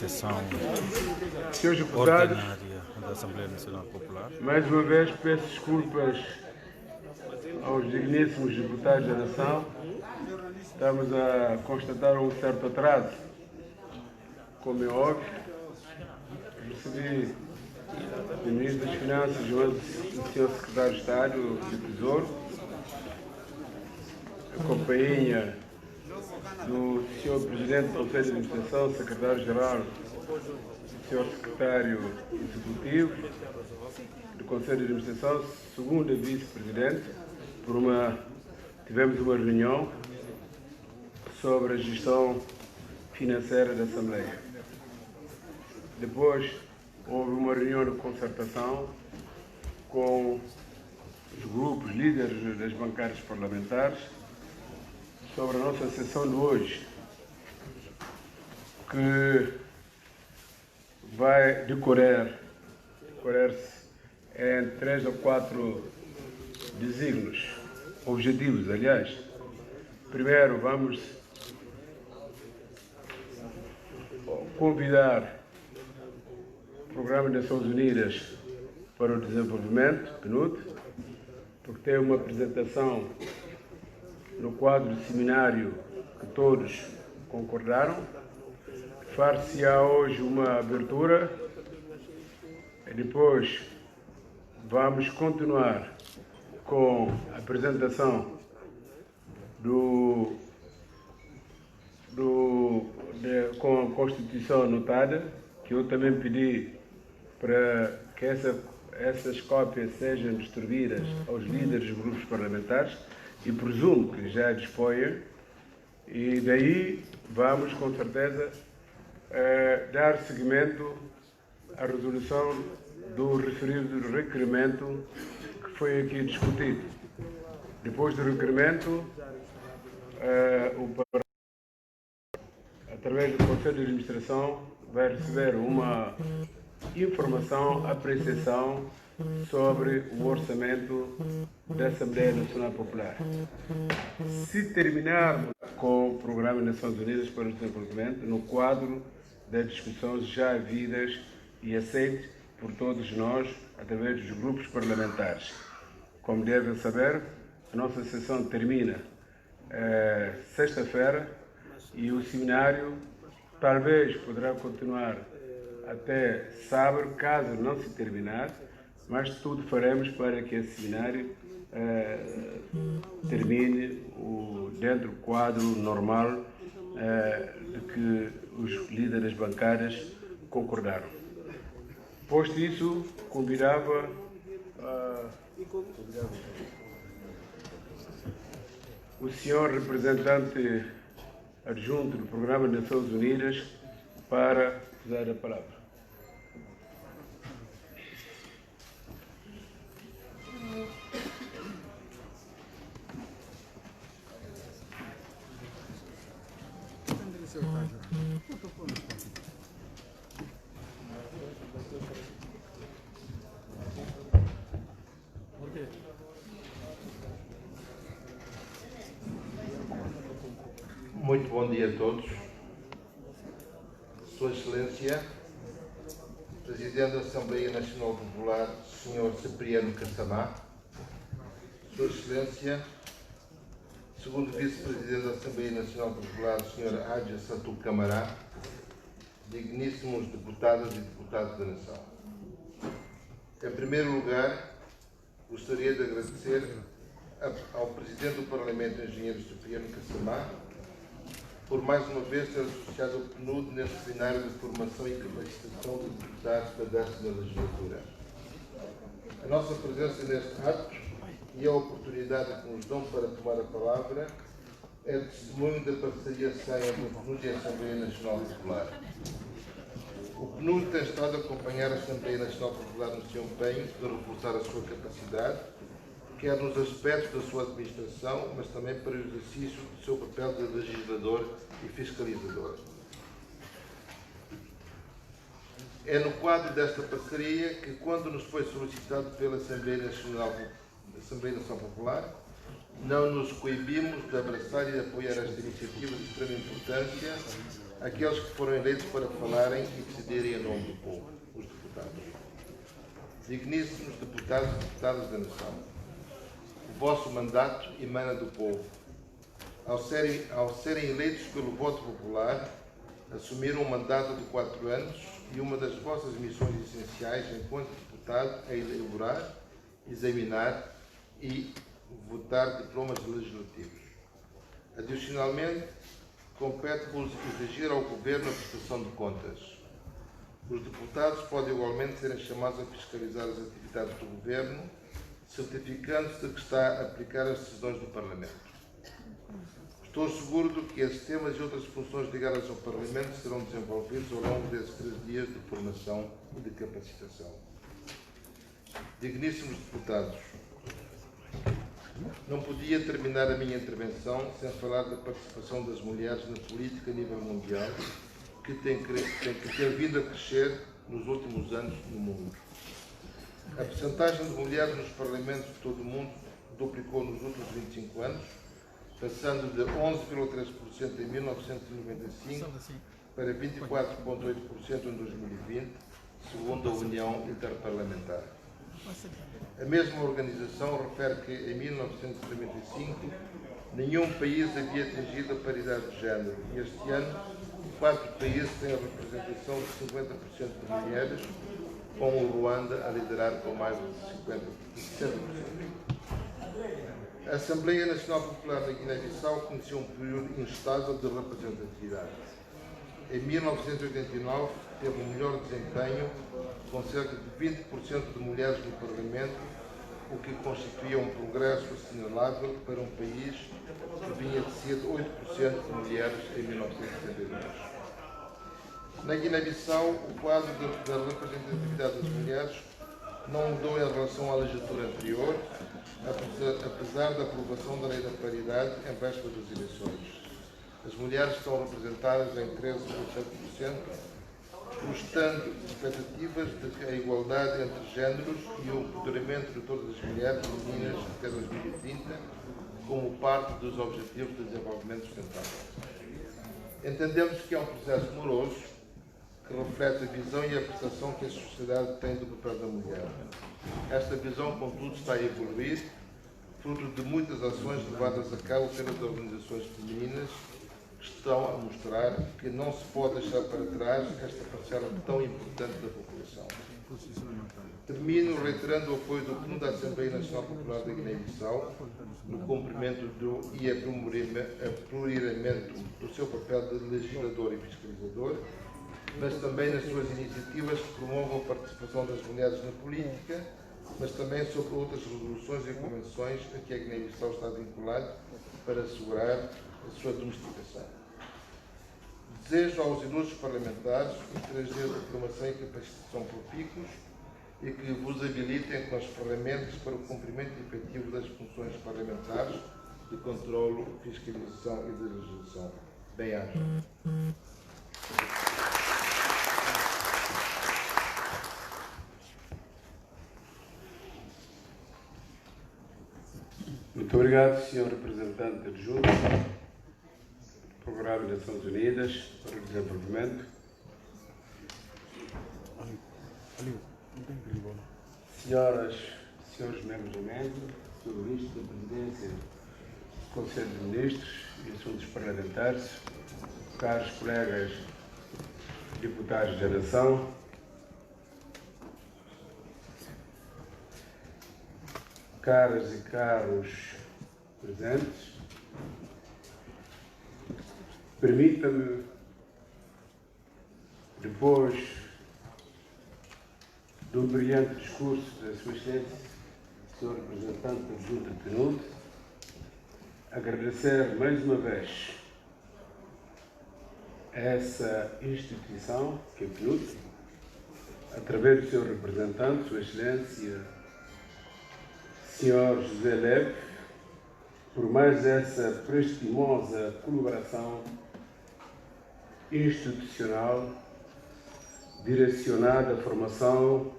sessão Senhores deputados, ordinária da Assembleia Nacional Popular. mais uma vez peço desculpas aos digníssimos deputados da Nação. Estamos a constatar um certo atraso, como é óbvio. Recebi o Ministro das Finanças, o Sr. Secretário de Estado do Tesouro, a companhia do Sr. Presidente do Conselho de Administração, Secretário-Geral, o Sr. Secretário Executivo do Conselho de Administração, segunda Vice-Presidente. Tivemos uma reunião sobre a gestão financeira da Assembleia. Depois houve uma reunião de concertação com os grupos líderes das bancadas parlamentares sobre a nossa sessão de hoje, que vai decorrer-se em 3 ou 4 desígnios, objetivos, aliás. Primeiro, vamos convidar o Programa das Nações Unidas para o Desenvolvimento, PNUD, porque tem uma apresentação no quadro de seminário que todos concordaram. Far-se-á hoje uma abertura e depois vamos continuar com a apresentação com a Constituição anotada, que eu também pedi para que essas cópias sejam distribuídas aos líderes dos grupos parlamentares, e presumo que já disponham, e daí vamos com certeza dar seguimento à resolução do referido requerimento que foi aqui discutido. Depois do requerimento, através do Conselho de Administração, vai receber uma informação, apreciação sobre o orçamento da Assembleia Nacional Popular. Se terminarmos com o Programa das Nações Unidas para o Desenvolvimento, no quadro das discussões já havidas e aceites por todos nós, através dos grupos parlamentares. Como devem saber, a nossa sessão termina sexta-feira e o seminário talvez poderá continuar até sábado, caso não se terminar, mas tudo faremos para que esse seminário termine dentro do quadro normal de que os líderes bancárias concordaram. Posto isso, convidava o senhor representante adjunto do Programa das Nações Unidas para usar a palavra. Muito bom dia a todos. Sua Excelência, Presidente da Assembleia Nacional Popular, Sr. Cipriano Cassamá, Sua Excelência, Segundo Vice-Presidente da Assembleia Nacional Popular, Sr. Adja Satu Camará, digníssimos deputadas e deputados da Nação. Em primeiro lugar, gostaria de agradecer ao Presidente do Parlamento, Engenheiro Cipriano Cassamá, por mais uma vez ter associado o PNUD neste seminário de formação e capacitação de deputados da 10ª legislatura. A nossa presença neste ato e a oportunidade que nos dão para tomar a palavra é testemunho da parceria séria entre o PNUD e a Assembleia Nacional Popular. O PNUD tem estado a acompanhar a Assembleia Nacional Popular no seu empenho de reforçar a sua capacidade, quer nos aspectos da sua administração, mas também para o exercício do seu papel de legislador e fiscalizador. É no quadro desta parceria que, quando nos foi solicitado pela Assembleia Nacional Popular, não nos coibimos de abraçar e de apoiar esta iniciativa de extrema importância aqueles que foram eleitos para falarem e decidirem em nome do povo, os deputados. Digníssimos deputados e deputadas da nação, o vosso mandato emana do povo. Ao serem eleitos pelo voto popular, assumiram um mandato de 4 anos e uma das vossas missões essenciais enquanto deputado é elaborar, examinar e votar diplomas legislativos. Adicionalmente, compete-vos exigir ao Governo a prestação de contas. Os deputados podem igualmente serem chamados a fiscalizar as atividades do Governo, certificando-se de que está a aplicar as decisões do Parlamento. Estou seguro de que esses temas e outras funções ligadas ao Parlamento serão desenvolvidos ao longo desses 3 dias de formação e de capacitação. Digníssimos deputados, não podia terminar a minha intervenção sem falar da participação das mulheres na política a nível mundial, que tem vindo a crescer nos últimos anos no mundo. A percentagem de mulheres nos parlamentos de todo o mundo duplicou nos últimos 25 anos, passando de 11,3% em 1995 para 24,8% em 2020, segundo a União Interparlamentar. A mesma organização refere que em 1995 nenhum país havia atingido a paridade de género e este ano 4 países têm a representação de 50% de mulheres, com o Ruanda a liderar com mais de 60%. A Assembleia Nacional Popular da Guiné-Bissau conheceu um período instável de representatividade. Em 1989, teve um melhor desempenho, com cerca de 20% de mulheres no Parlamento, o que constituía um progresso assinalável para um país que vinha de ser 8% de mulheres em 1972. Na Guiné-Bissau, o quadro da representatividade das mulheres não mudou em relação à legislatura anterior, apesar da aprovação da Lei da Paridade em véspera das eleições. As mulheres estão representadas em 13,7%, mostrando expectativas de que a igualdade entre géneros e o empoderamento de todas as mulheres e meninas até 2030 como parte dos Objetivos de Desenvolvimento Sustentável. Entendemos que é um processo moroso que reflete a visão e a percepção que a sociedade tem do papel da mulher. Esta visão, contudo, está a evoluir, fruto de muitas ações levadas a cabo pelas organizações femininas, que estão a mostrar que não se pode deixar para trás esta parcela tão importante da população. Termino reiterando o apoio do Pleno da Assembleia Nacional Popular da Guiné-Bissau no cumprimento e aprimoramento do seu papel de legislador e fiscalizador, mas também nas suas iniciativas que promovam a participação das mulheres na política, mas também sobre outras resoluções e convenções a que a Guiné-Bissau está vinculada para assegurar a sua domesticação. Desejo aos ilustres parlamentares os 3 dias de formação e capacitação propícuos e que vos habilitem com as ferramentas para o cumprimento efetivo das funções parlamentares de controlo, fiscalização e de legislação. Bem-aja. Muito obrigado, Sr. Representante adjunto do Programa das Nações Unidas para o Desenvolvimento. Senhoras e senhores membros da mesa, Sr. Ministro da Presidência do Conselho de Ministros e Assuntos Parlamentares, caros colegas deputados da Nação, caras e caros presentes, permita-me, depois do brilhante discurso da Sua Excelência, Sr. Representante adjunto de PNUD, agradecer mais uma vez a essa instituição, que é a PNUD, através do seu representante, Sua Excelência, Sr. José Leve, por mais essa prestimosa colaboração institucional direcionada à formação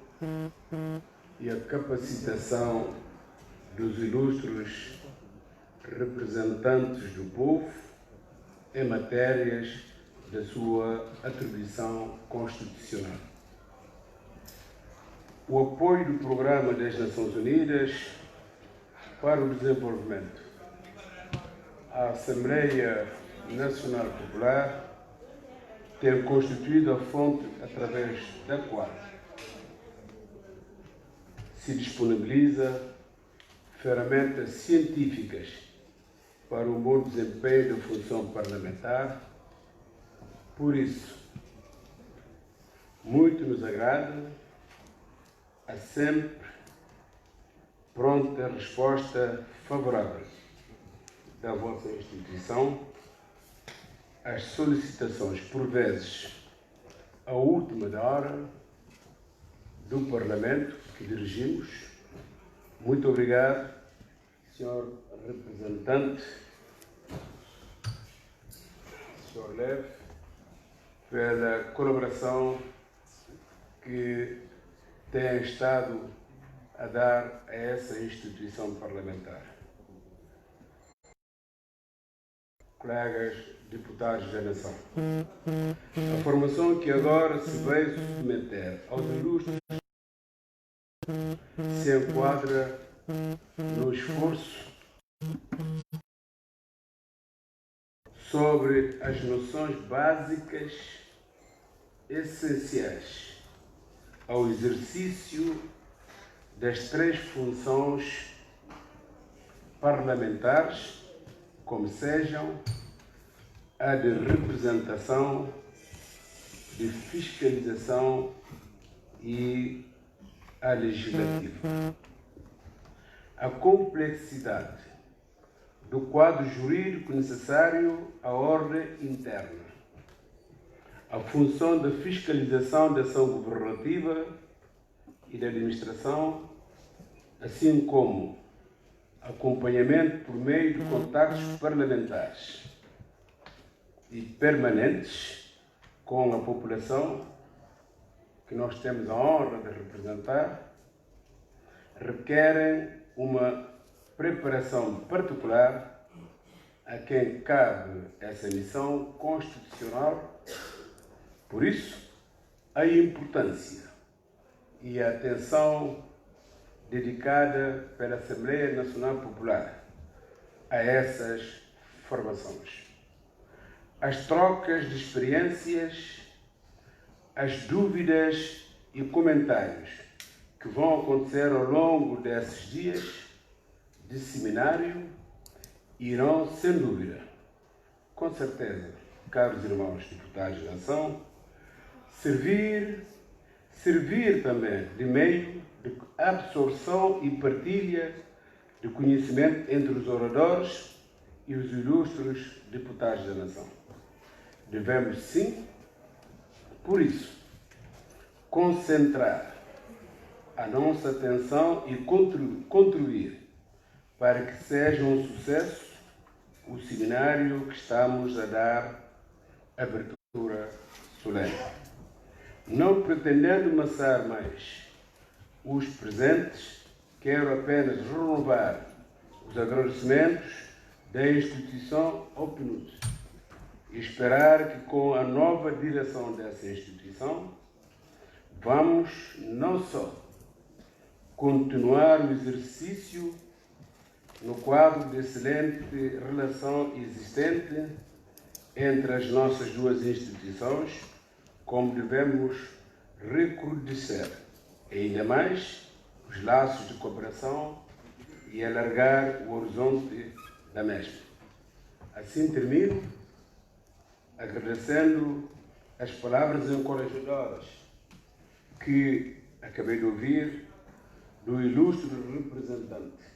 e à capacitação dos ilustres representantes do povo em matérias da sua atribuição constitucional. O apoio do Programa das Nações Unidas para o Desenvolvimento à Assembleia Nacional Popular tem constituído a fonte através da qual se disponibiliza ferramentas científicas para um bom desempenho da função parlamentar. Por isso, muito nos agrada a sempre pronta resposta favorável da vossa instituição às solicitações, por vezes, à última da hora, do Parlamento que dirigimos. Muito obrigado, Sr. Representante, Sr. Lev, pela colaboração que tem estado a dar a essa instituição parlamentar. Colegas deputados da Nação, a formação que agora se vai submeter aos ilustres se enquadra no esforço sobre as noções básicas essenciais ao exercício das três funções parlamentares, como sejam a de representação, de fiscalização e a legislativa. A complexidade do quadro jurídico necessário à ordem interna, a função da fiscalização da ação governativa e da administração, assim como acompanhamento por meio de contactos parlamentares e permanentes com a população que nós temos a honra de representar, requerem uma preparação particular a quem cabe essa missão constitucional. Por isso, a importância e a atenção dedicada pela Assembleia Nacional Popular a essas formações. As trocas de experiências, as dúvidas e comentários que vão acontecer ao longo desses dias de seminário irão, sem dúvida, com certeza, caros irmãos deputados da Nação, servir também de meio de absorção e partilha de conhecimento entre os oradores e os ilustres deputados da Nação. Devemos, sim, por isso, concentrar a nossa atenção e contribuir para que seja um sucesso o seminário que estamos a dar abertura solene. Não pretendendo amassar mais os presentes, quero apenas renovar os agradecimentos da instituição ao PNUD e esperar que, com a nova direção dessa instituição, vamos não só continuar o exercício no quadro de excelente relação existente entre as nossas duas instituições, como devemos recrudescer ainda mais os laços de cooperação e alargar o horizonte da mesma. Assim termino agradecendo as palavras encorajadoras que acabei de ouvir do ilustre representante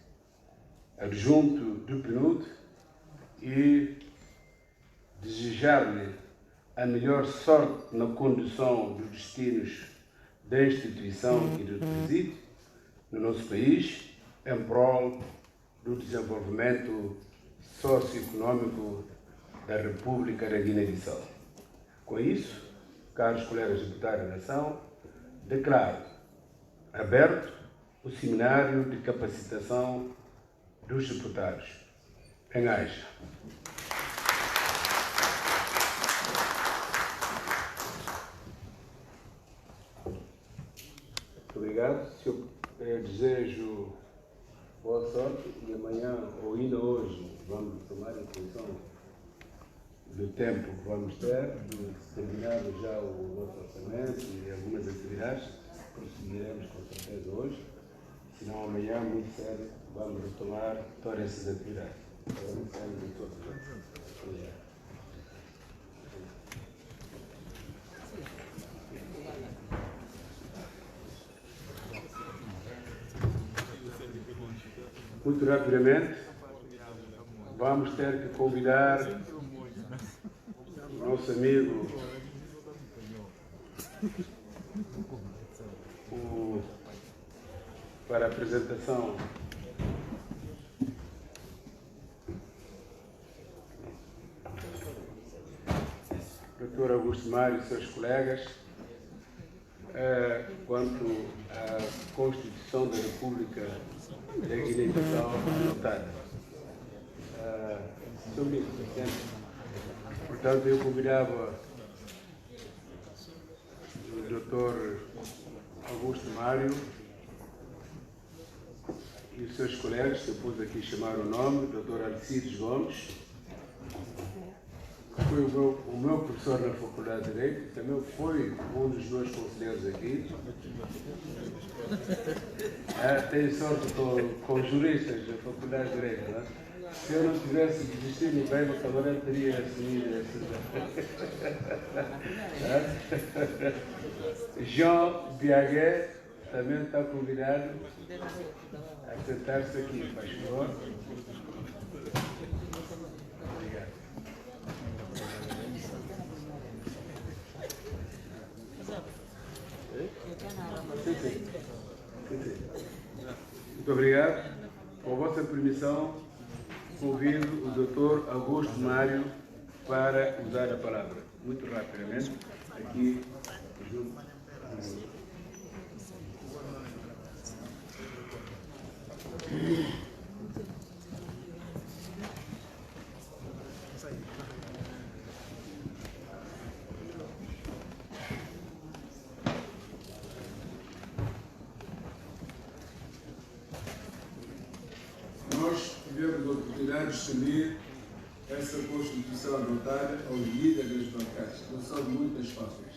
adjunto do PNUD e desejar-lhe a melhor sorte na condução dos destinos da instituição e do presídio no nosso país, em prol do desenvolvimento socioeconômico da República da Guiné-Bissau. Com isso, caros colegas deputados da Nação, declaro aberto o seminário de capacitação dos deputados. Em Aja. Obrigado. Eu desejo boa sorte e amanhã, ou ainda hoje, vamos tomar em função do tempo que vamos ter, terminado já o nosso orçamento e algumas atividades, prosseguiremos com certeza hoje, senão amanhã, muito cedo, vamos retomar todas essas atividades. Muito rapidamente, vamos ter que convidar o nosso amigo, para a apresentação Dr. Augusto Mário e seus colegas, quanto à Constituição da República da Guiné-Bissau anotada. Portanto, eu convidava o Dr. Augusto Mário e os seus colegas, que eu pus aqui chamar o nome, Dr. Alcides Gomes, que foi o meu professor na Faculdade de Direito, também foi um dos meus conselheiros aqui. Tenho sorte com juristas da Faculdade de Direito, não é? Se eu não tivesse desistido bem, o camarada teria assumido essa. João Biagué também está convidado a sentar-se aqui, faz favor. Obrigado. Muito obrigado. Com a vossa permissão, convido o Dr. Augusto Mário para usar a palavra. Muito rapidamente, aqui junto. Nós tivemos a oportunidade de distribuir essa Constituição anotada aos líderes das bancadas, não são muitas cópias.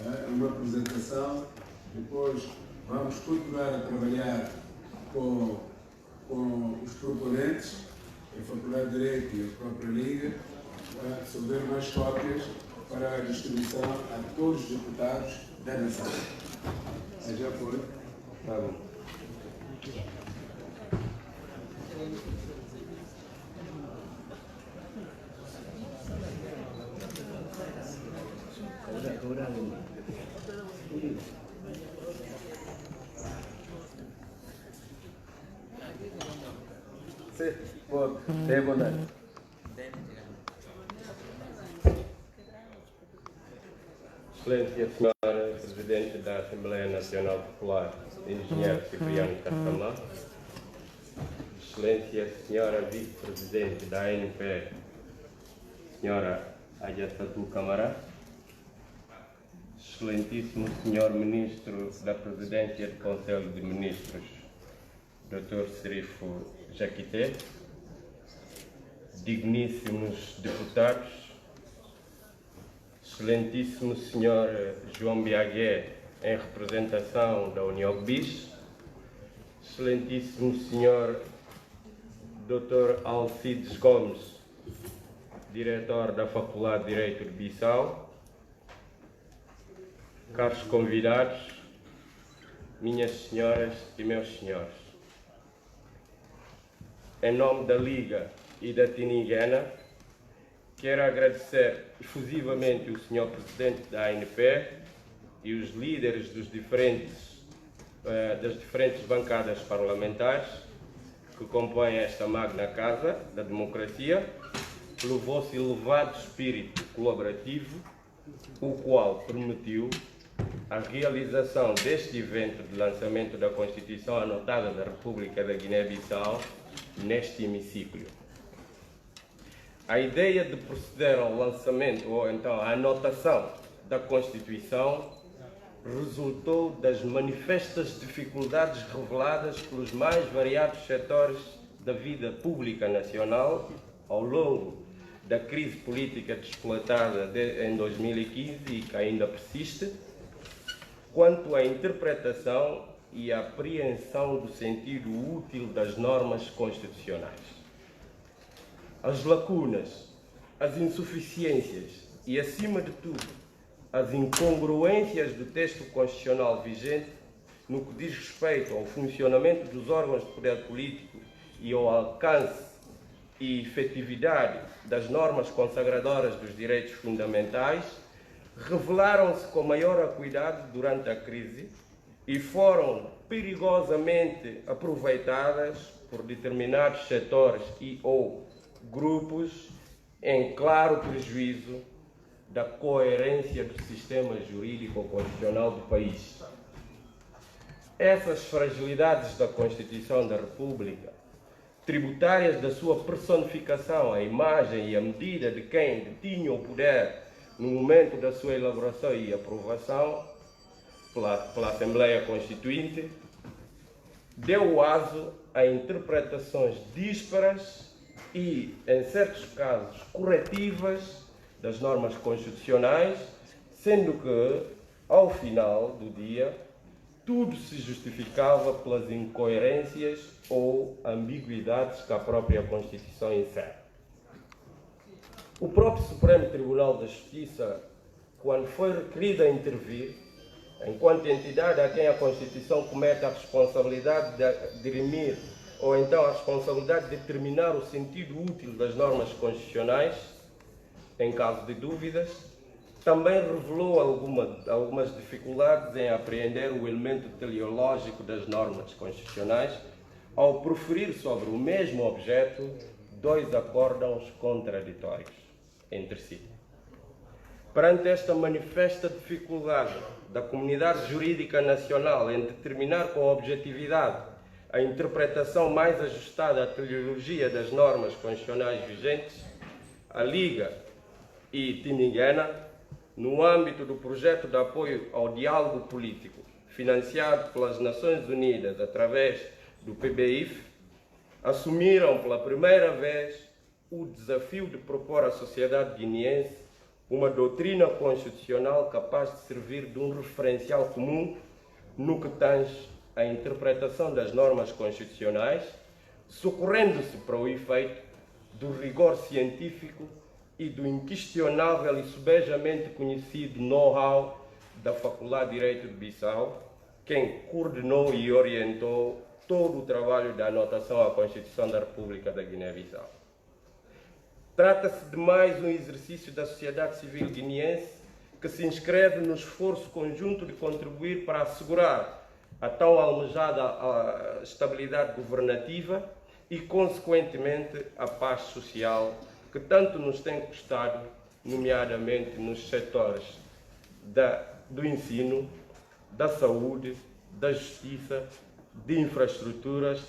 É uma apresentação, depois vamos continuar a trabalhar com os proponentes, a Faculdade de Direito e a própria Liga, para resolver mais cópias para a distribuição a todos os deputados da nação. Já foi? Está bom. Tenha bondade. Excelência Senhora Presidente da Assembleia Nacional Popular, Engenheiro Cipriano Castamá, Excelência Senhora Vice-Presidente da ANP, Senhora Ajatatu Camará, Excelentíssimo Senhor Ministro da Presidência do Conselho de Ministros, Dr. Serifo Jaquité, digníssimos deputados, Excelentíssimo Senhor João Biagué, em representação da União BIS, Excelentíssimo Senhor Dr. Alcides Gomes, diretor da Faculdade de Direito de Bissau, caros convidados, minhas senhoras e meus senhores, em nome da Liga e da Tiniguena, quero agradecer efusivamente o Sr. Presidente da ANP e os líderes das diferentes bancadas parlamentares que compõem esta magna casa da democracia, pelo vosso elevado espírito colaborativo, o qual permitiu a realização deste evento de lançamento da Constituição anotada da República da Guiné-Bissau neste hemiciclo. A ideia de proceder ao lançamento, ou então à anotação da Constituição, resultou das manifestas dificuldades reveladas pelos mais variados setores da vida pública nacional ao longo da crise política despolatada em 2015 e que ainda persiste, quanto à interpretação e à apreensão do sentido útil das normas constitucionais. As lacunas, as insuficiências e, acima de tudo, as incongruências do texto constitucional vigente no que diz respeito ao funcionamento dos órgãos de poder político e ao alcance e efetividade das normas consagradoras dos direitos fundamentais revelaram-se com maior acuidade durante a crise e foram perigosamente aproveitadas por determinados setores e ou grupos em claro prejuízo da coerência do sistema jurídico constitucional do país. Essas fragilidades da Constituição da República, tributárias da sua personificação, a imagem e a medida de quem detinha o poder no momento da sua elaboração e aprovação pela Assembleia Constituinte, deu aso a interpretações díspares e, em certos casos, corretivas das normas constitucionais, sendo que, ao final do dia, tudo se justificava pelas incoerências ou ambiguidades que a própria Constituição insere. O próprio Supremo Tribunal da Justiça, quando foi requerido a intervir, enquanto entidade a quem a Constituição comete a responsabilidade de dirimir ou então a responsabilidade de determinar o sentido útil das normas constitucionais, em caso de dúvidas, também revelou algumas dificuldades em apreender o elemento teleológico das normas constitucionais ao proferir sobre o mesmo objeto dois acórdãos contraditórios entre si. Perante esta manifesta dificuldade da comunidade jurídica nacional em determinar com objetividade a interpretação mais ajustada à teleologia das normas constitucionais vigentes, a Liga e Tiniguena, no âmbito do projeto de apoio ao diálogo político, financiado pelas Nações Unidas através do PBIF, assumiram pela primeira vez o desafio de propor à sociedade guineense uma doutrina constitucional capaz de servir de um referencial comum no que tange à interpretação das normas constitucionais, socorrendo-se para o efeito do rigor científico e do inquestionável e subejamente conhecido know-how da Faculdade de Direito de Bissau, quem coordenou e orientou todo o trabalho da anotação à Constituição da República da Guiné-Bissau. Trata-se de mais um exercício da sociedade civil guineense que se inscreve no esforço conjunto de contribuir para assegurar a tão almejada estabilidade governativa e, consequentemente, a paz social que tanto nos tem custado, nomeadamente nos setores do ensino, da saúde, da justiça, de infraestruturas,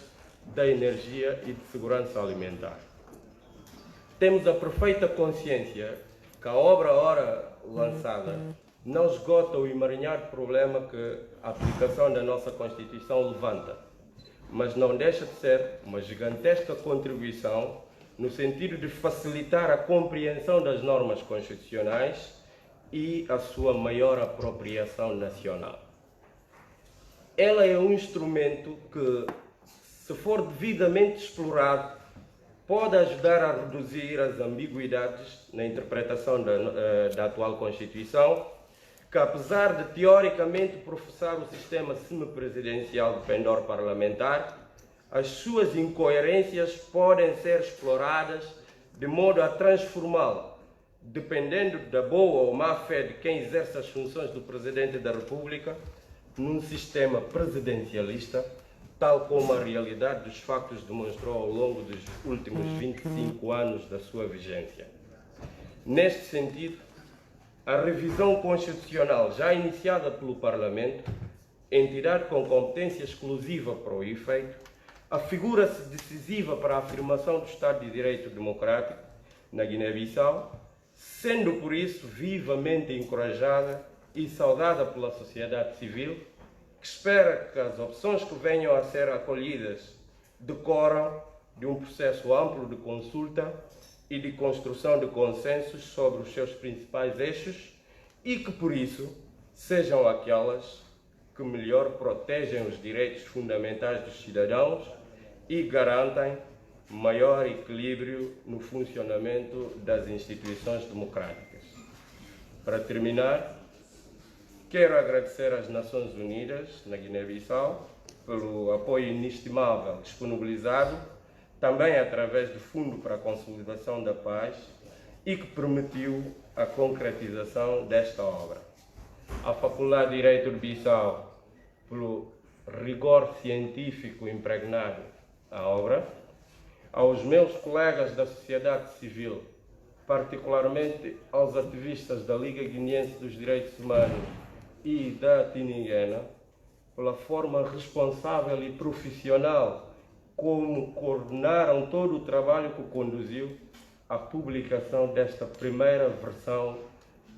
da energia e de segurança alimentar. Temos a perfeita consciência que a obra ora lançada não esgota o emaranhado problema que a aplicação da nossa Constituição levanta, mas não deixa de ser uma gigantesca contribuição no sentido de facilitar a compreensão das normas constitucionais e a sua maior apropriação nacional. Ela é um instrumento que, se for devidamente explorado, pode ajudar a reduzir as ambiguidades na interpretação da atual Constituição, que, apesar de teoricamente professar o sistema semipresidencial de pendor parlamentar, as suas incoerências podem ser exploradas de modo a transformá-lo, dependendo da boa ou má fé de quem exerce as funções do Presidente da República, num sistema presidencialista, tal como a realidade dos factos demonstrou ao longo dos últimos 25 anos da sua vigência. Neste sentido, a revisão constitucional já iniciada pelo Parlamento, entidade com competência exclusiva para o efeito, afigura-se decisiva para a afirmação do Estado de Direito Democrático na Guiné-Bissau, sendo por isso vivamente encorajada e saudada pela sociedade civil, que espera que as opções que venham a ser acolhidas decorram de um processo amplo de consulta e de construção de consensos sobre os seus principais eixos e que, por isso, sejam aquelas que melhor protegem os direitos fundamentais dos cidadãos e garantem maior equilíbrio no funcionamento das instituições democráticas. Para terminar, quero agradecer às Nações Unidas, na Guiné-Bissau, pelo apoio inestimável disponibilizado, também através do Fundo para a Consolidação da Paz, e que permitiu a concretização desta obra. À Faculdade de Direito de Bissau, pelo rigor científico impregnado à obra, aos meus colegas da sociedade civil, particularmente aos ativistas da Liga Guineense dos Direitos Humanos e da Tininguena, pela forma responsável e profissional como coordenaram todo o trabalho que conduziu à publicação desta primeira versão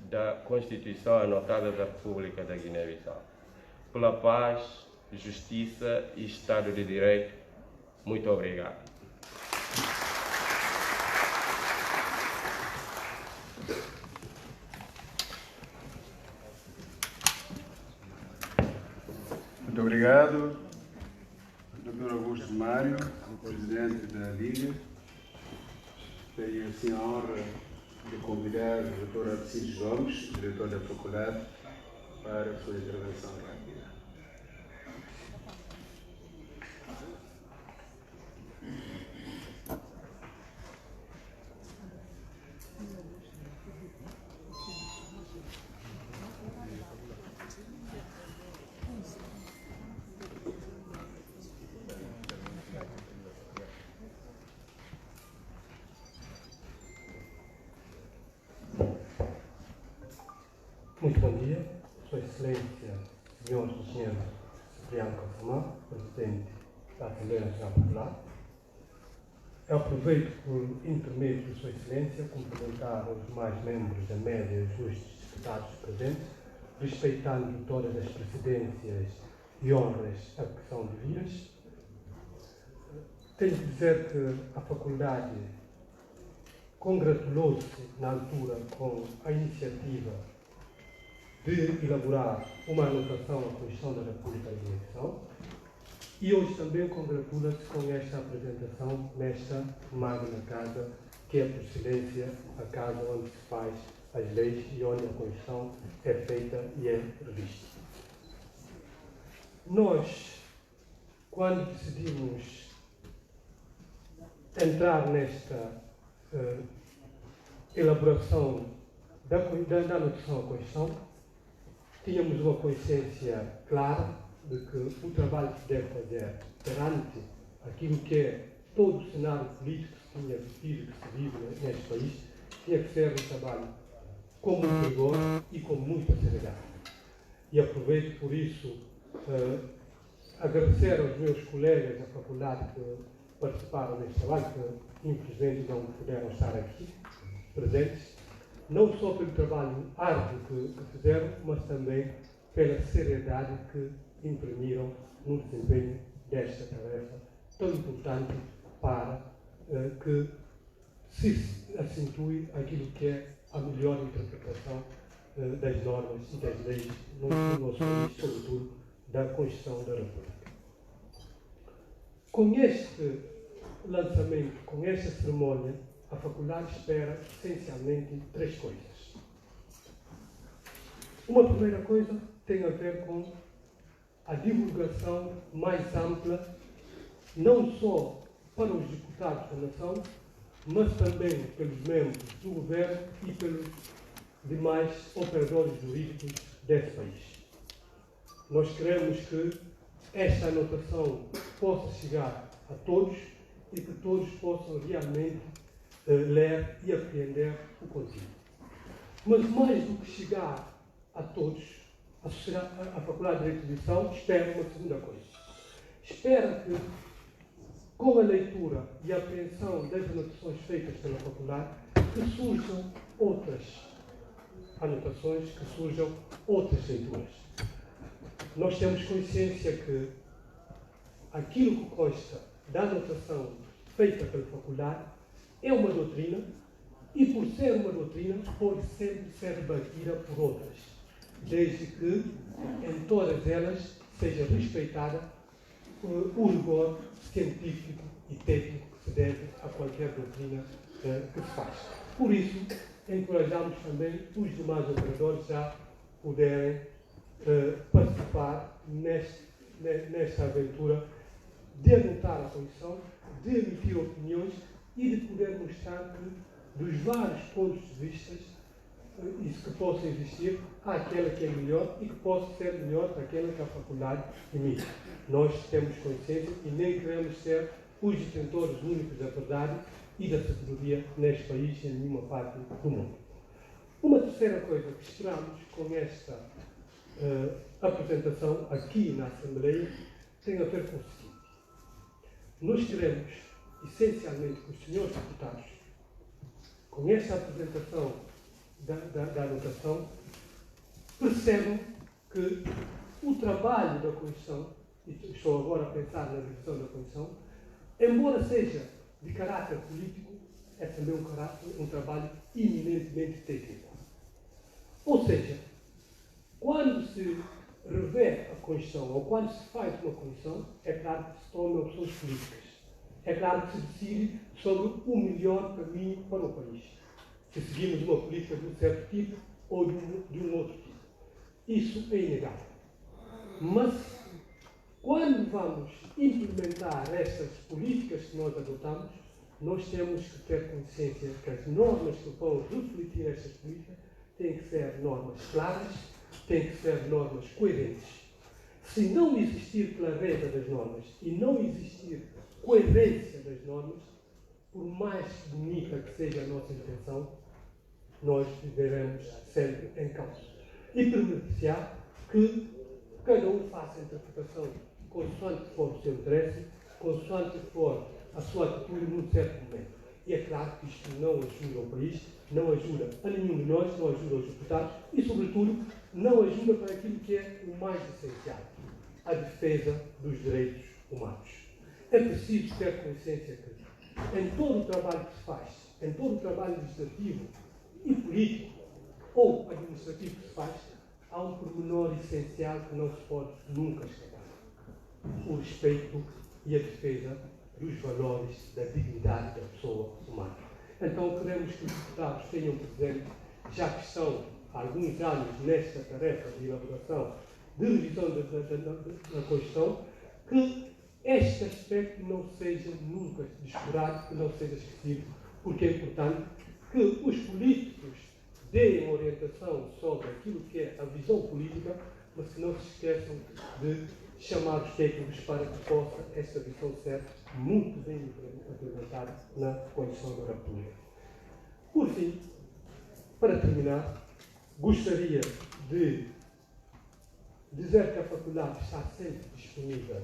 da Constituição anotada da República da Guiné-Bissau. Pela paz, justiça e Estado de Direito, muito obrigado. Muito obrigado, Dr. Augusto Mário, presidente da Liga. Tenho assim a honra de convidar o Dr. Alcides Gomes, diretor da Faculdade, para a sua intervenção rápida. Muito bom dia, Sua Excelência, Senhor Engenheiro Cipriano Kassamá, Presidente da Assembleia Nacional Popular. Eu aproveito por intermédio de Sua Excelência cumprimentar os demais membros da média e os ilustres deputados presentes, respeitando todas as precedências e honras a que são devidas. Tenho de dizer que a Faculdade congratulou-se na altura com a iniciativa de elaborar uma anotação à Constituição da República da Guiné-Bissau e hoje também congratula-se com esta apresentação nesta magna casa, que é por excelência a casa onde se faz as leis e onde a Constituição é feita e é revista. Nós, quando decidimos entrar nesta elaboração da anotação à Constituição, tínhamos uma consciência clara de que o trabalho que se deve fazer perante aquilo que é todo o cenário político que se tinha vivido e que se vive neste país, tinha que ser um trabalho com muito rigor e com muita seriedade. E aproveito por isso agradecer aos meus colegas da faculdade que participaram neste trabalho, que infelizmente não puderam estar aqui presentes, não só pelo trabalho árduo que fizeram, mas também pela seriedade que imprimiram no desempenho desta tarefa tão importante para que se acentue aquilo que é a melhor interpretação das normas e das leis no nosso país, sobretudo da Constituição da República. Com este lançamento, com esta cerimónia, a Faculdade espera essencialmente três coisas. Uma primeira coisa tem a ver com a divulgação mais ampla, não só para os deputados da nação, mas também pelos membros do governo e pelos demais operadores jurídicos desse país. Nós queremos que esta anotação possa chegar a todos e que todos possam realmente ler e apreender o conteúdo. Mas mais do que chegar a todos, a Faculdade de Direito de Bissau espera uma segunda coisa. Espera que, com a leitura e a apreensão das anotações feitas pela Faculdade, que surjam outras anotações que surjam outras leituras. Nós temos consciência que aquilo que consta da anotação feita pela faculdade é uma doutrina e, por ser uma doutrina, pode sempre ser debatida por outras, desde que em todas elas seja respeitada o rigor científico e técnico que se deve a qualquer doutrina que se faz. Por isso, encorajamos também os demais operadores a poderem participar nesta aventura de anotar a posição, de emitir opiniões e de poder mostrar que, dos vários pontos de vista que possam existir, há aquela que é melhor e que possa ser melhor daquela que a faculdade emite. Nós temos consciência e nem queremos ser os detentores únicos da verdade e da sabedoria neste país e em nenhuma parte do mundo. Uma terceira coisa que esperamos com esta apresentação aqui na Assembleia tem a ver com o seguinte. Nós queremos, essencialmente, que os senhores deputados, com esta apresentação da anotação, percebam que o trabalho da Comissão, e estou agora a pensar na revisão da Comissão, embora seja de caráter político, é também um trabalho eminentemente técnico. Ou seja, quando se revê a Constituição, ou quando se faz uma Constituição, é claro que se tomam opções políticas. É claro que se decide sobre o melhor caminho para o país. Se seguimos uma política de um certo tipo ou de um outro tipo. Isso é inegável. Mas, quando vamos implementar estas políticas que nós adotamos, nós temos que ter consciência que as normas que vão refletir estas políticas têm que ser normas claras, têm que ser normas coerentes. Se não existir clareza das normas e não existir coerência das normas, por mais bonita que seja a nossa intenção, nós viveremos sempre em caos. E permitir que cada um faça a interpretação consoante for o seu interesse, consoante for a sua atitude num certo momento. E é claro que isto não ajuda o país, não ajuda a nenhum de nós, não ajuda os deputados e, sobretudo, não ajuda para aquilo que é o mais essencial, a defesa dos direitos humanos. É preciso ter consciência que, em todo o trabalho que se faz, em todo o trabalho legislativo e político ou administrativo que se faz, há um pormenor essencial que não se pode nunca escapar: o respeito e a defesa dos valores da dignidade da pessoa humana. Então, queremos que os deputados tenham presente, já que estão há alguns anos nesta tarefa de elaboração, de revisão da Constituição, que este aspecto não seja nunca descurado, que não seja esquecido, porque é importante que os políticos deem orientação sobre aquilo que é a visão política, mas que não se esqueçam de chamar os técnicos para que possa esta visão ser muito bem implementada na Constituição da República. Por fim, para terminar, gostaria de dizer que a faculdade está sempre disponível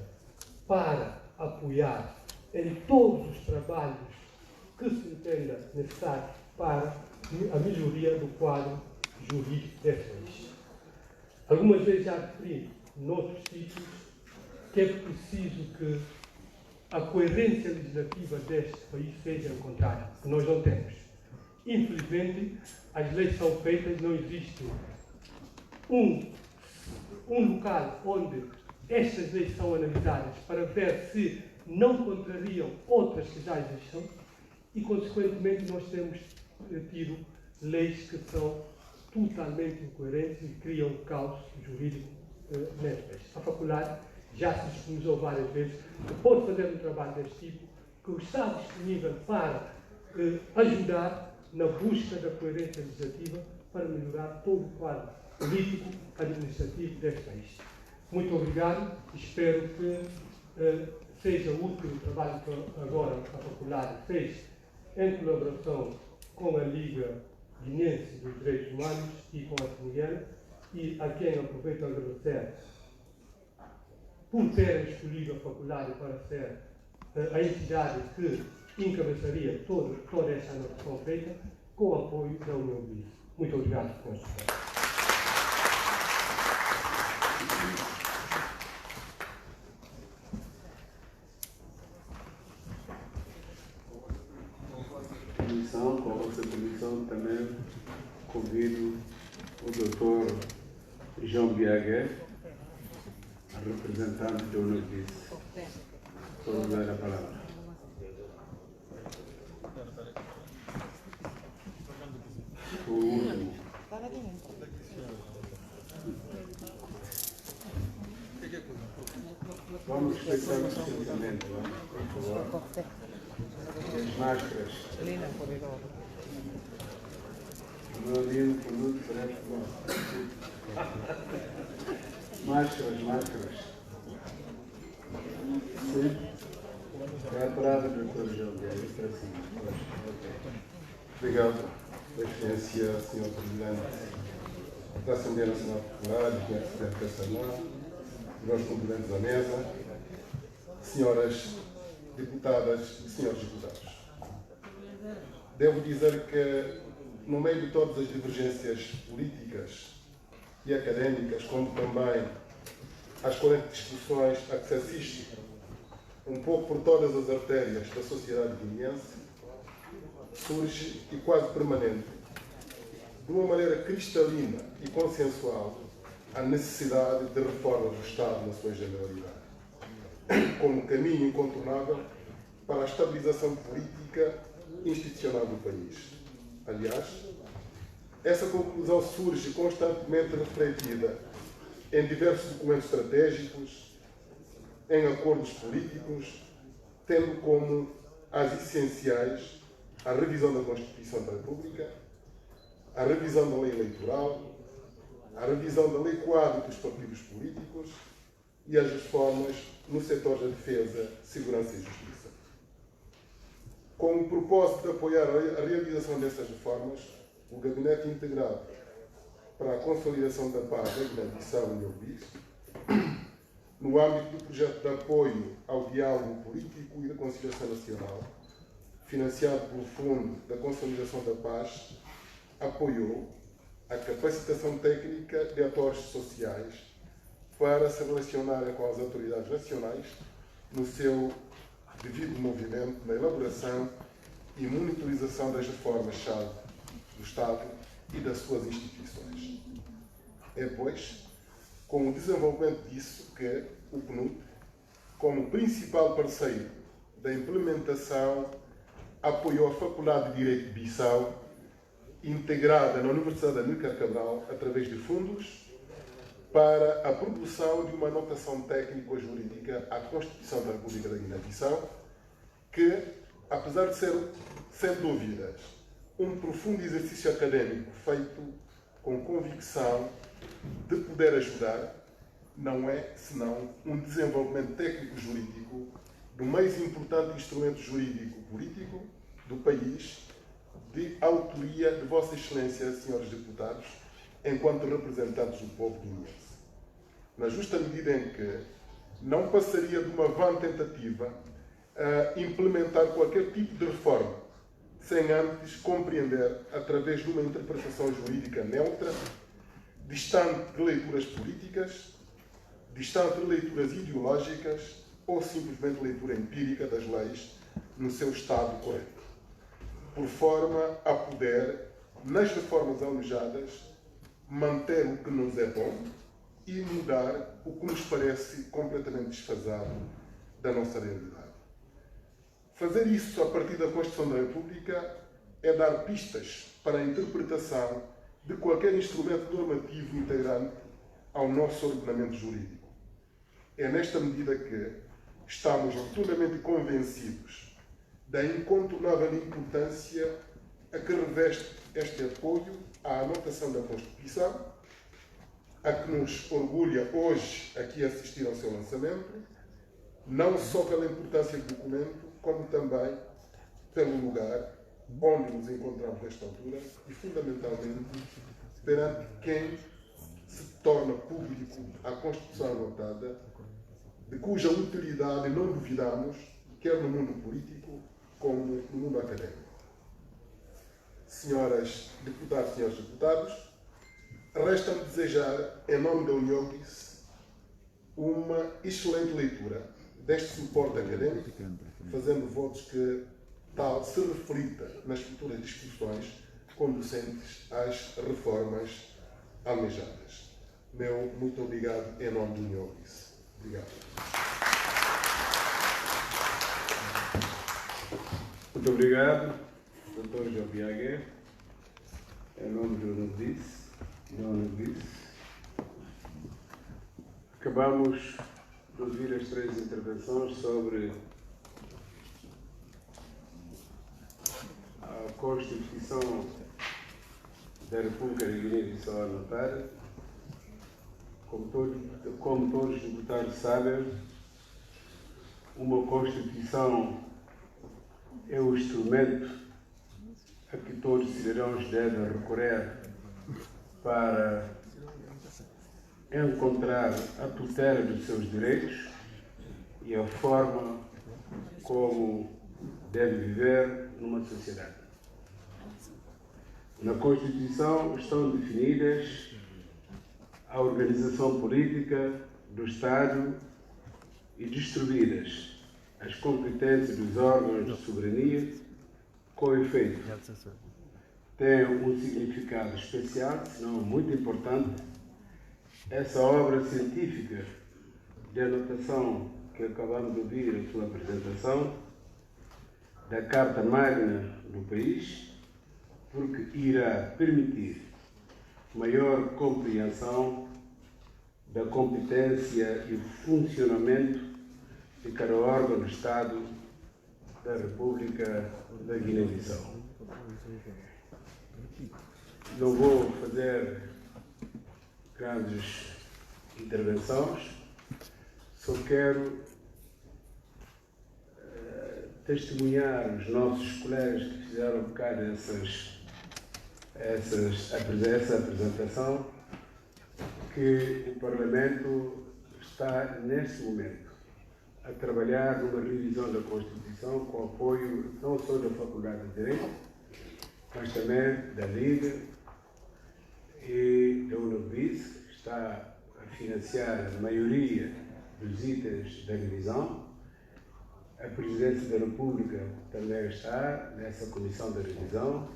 para apoiar em todos os trabalhos que se entenda necessário para a melhoria do quadro jurídico deste país. Algumas vezes já referi, noutros títulos, que é preciso que a coerência legislativa deste país seja encontrada, que nós não temos. Infelizmente, as leis são feitas, não existe um local onde estas leis são analisadas para ver se não contrariam outras que já existam e, consequentemente, nós temos tido leis que são totalmente incoerentes e criam caos jurídico neste país. A faculdade já se disponibilizou várias vezes que pode fazer um trabalho deste tipo, que está disponível para ajudar na busca da coerência legislativa para melhorar todo o quadro político administrativo deste país. Muito obrigado. Espero que seja útil o trabalho que agora a faculdade fez em colaboração com a Liga Guinense dos Direitos Humanos e com a Senegal, e a quem aproveito a agradecer por terem escolhido a faculdade para ser a entidade que encabeçaria toda esta anotação feita, com o apoio da União Luís. Muito obrigado, senhor. Com a vossa comissão, também convido o Dr. João Biagué, representante do Univice. Vou dar a palavra. O último. Vamos respeitar o distanciamento, por favor. As máscaras. Máscaras. Sim. É a parada do Dr. João Biagué. Isso é assim. Obrigado, Excelência, Sr. Presidente da Assembleia Nacional Popular, Sr. Presidente da Assembleia, meus cumprimentos à mesa, senhoras deputadas e senhores deputados. Devo dizer que, no meio de todas as divergências políticas e académicas, como também as correntes discussões a que se assiste um pouco por todas as artérias da sociedade guineense, surge e quase permanente, de uma maneira cristalina e consensual, a necessidade de reforma do Estado na sua generalidade, como caminho incontornável para a estabilização política e institucional do país. Aliás, essa conclusão surge constantemente refletida em diversos documentos estratégicos, em acordos políticos, tendo como as essenciais a revisão da Constituição da República, a revisão da lei eleitoral, a revisão da lei quadro dos partidos políticos e as reformas no setor da defesa, segurança e justiça. Com o propósito de apoiar a realização dessas reformas, o Gabinete Integrado para a Consolidação da Paz da Guiné-Bissau e Univice, no âmbito do projeto de apoio ao diálogo político e da conciliação nacional, financiado pelo Fundo da Consolidação da Paz, apoiou a capacitação técnica de atores sociais para se relacionarem com as autoridades nacionais no seu devido movimento na elaboração e monitorização das reformas-chave do Estado e das suas instituições. É, pois, com o desenvolvimento disso que o PNUD, como principal parceiro da implementação, apoiou a Faculdade de Direito de Bissau, integrada na Universidade Amílcar Cabral, através de fundos, para a produção de uma anotação técnico-jurídica à Constituição da República da Guiné-Bissau, que, apesar de ser, sem dúvidas, um profundo exercício académico feito com convicção de poder ajudar, não é senão um desenvolvimento técnico-jurídico do mais importante instrumento jurídico-político do país, de autoria de Vossa Excelência, senhores deputados, enquanto representantes do povo guineense. Na justa medida em que não passaria de uma vã tentativa a implementar qualquer tipo de reforma, sem antes compreender, através de uma interpretação jurídica neutra, distante de leituras políticas, distante de leituras ideológicas ou simplesmente leitura empírica das leis no seu estado correto, por forma a poder, nas reformas almejadas, manter o que nos é bom e mudar o que nos parece completamente desfasado da nossa realidade. Fazer isso a partir da Constituição da República é dar pistas para a interpretação de qualquer instrumento normativo integrante ao nosso ordenamento jurídico. É nesta medida que estamos rotundamente convencidos da incontornável importância a que reveste este apoio à anotação da Constituição, a que nos orgulha hoje aqui assistir ao seu lançamento, não só pela importância do documento, como também pelo lugar onde nos encontramos nesta altura e, fundamentalmente, perante quem se torna público a Constituição anotada, de cuja utilidade não duvidamos, quer no mundo político como no mundo académico. senhoras deputadas e senhores deputados, resta-me desejar, em nome da UNIOPIS, uma excelente leitura deste suporte académico, fazendo votos que tal se reflita nas futuras discussões conducentes às reformas almejadas. Meu muito obrigado em nome do UNIOPIS. Obrigado. Muito obrigado, Dr. João Biagué, em nome do UNIOPIS. Acabamos de ouvir as 3 intervenções sobre a Constituição da República de Guiné-Bissau a notar. Como todos os deputados sabem, uma Constituição é o instrumento a que todos os cidadãos devem recorrer para encontrar a tutela dos seus direitos e a forma como deve viver numa sociedade. Na Constituição estão definidas a organização política do Estado e distribuídas as competências dos órgãos de soberania, com efeito. Tem um significado especial, senão muito importante. Essa obra científica de anotação que acabamos de ouvir a sua apresentação, da Carta Magna do país, porque irá permitir maior compreensão da competência e funcionamento de cada órgão do Estado da República da Guiné-Bissau. Não vou fazer grandes intervenções, só quero testemunhar os nossos colegas que fizeram um bocado essa apresentação, que o Parlamento está, neste momento, a trabalhar numa revisão da Constituição com apoio não só da Faculdade de Direito, mas também da Liga e da UNIOPIS, que está a financiar a maioria dos itens da revisão. A Presidência da República também está nessa comissão da revisão,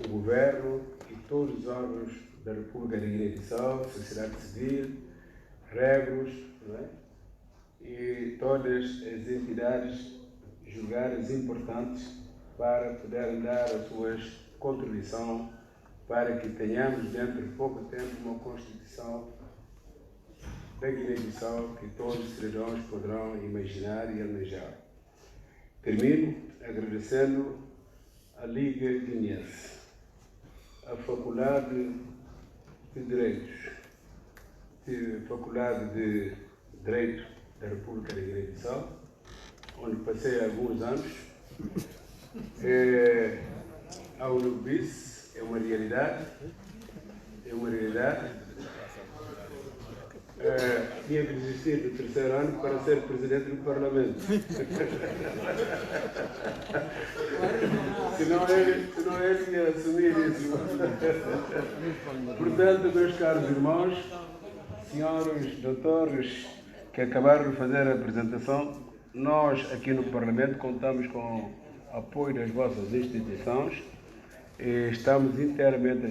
o Governo e todos os órgãos da República de Guiné-Bissau, sociedade civil, regros, não é? E todas as entidades julgadas importantes para poderem dar a sua contribuição para que tenhamos dentro de pouco tempo uma Constituição da Guiné-Bissau que todos os cidadãos poderão imaginar e almejar. Termino agradecendo à Liga Guineense, à Faculdade de Direitos, Faculdade de Direito da República de Guiné-Bissau, onde passei alguns anos. A UNIOPIS é uma realidade, tinha que desistir do 3º ano para ser Presidente do Parlamento. senão ele ia assumir isso. Portanto, meus caros irmãos, senhores doutores que acabaram de fazer a apresentação, nós aqui no Parlamento contamos com o apoio das vossas instituições e estamos inteiramente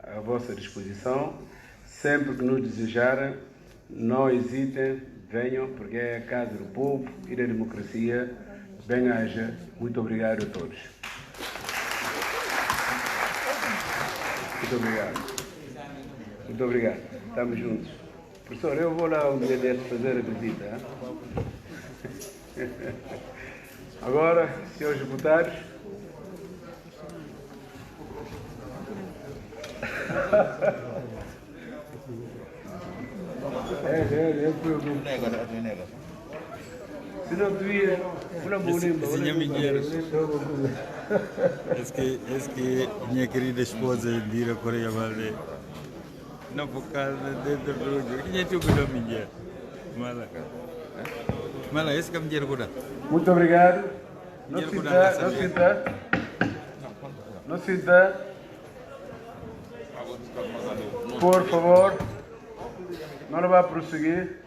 à vossa disposição. Sempre que nos desejarem, não hesitem, venham, porque é a casa do povo e da democracia. Bem-aja. Muito obrigado a todos. Muito obrigado. Muito obrigado. Estamos juntos. Professor, eu vou lá um dia desses fazer a visita. Hein? Agora, senhores deputados. Se não tuviera una bulimba, Est-ce que minha querida esposa Indira Correia Valdez não por causa dentro do jogo, que gente cuida minha. Mala, esse que é minha cuida. Muito obrigado. Não Sinta. Por favor. Não vai prosseguir.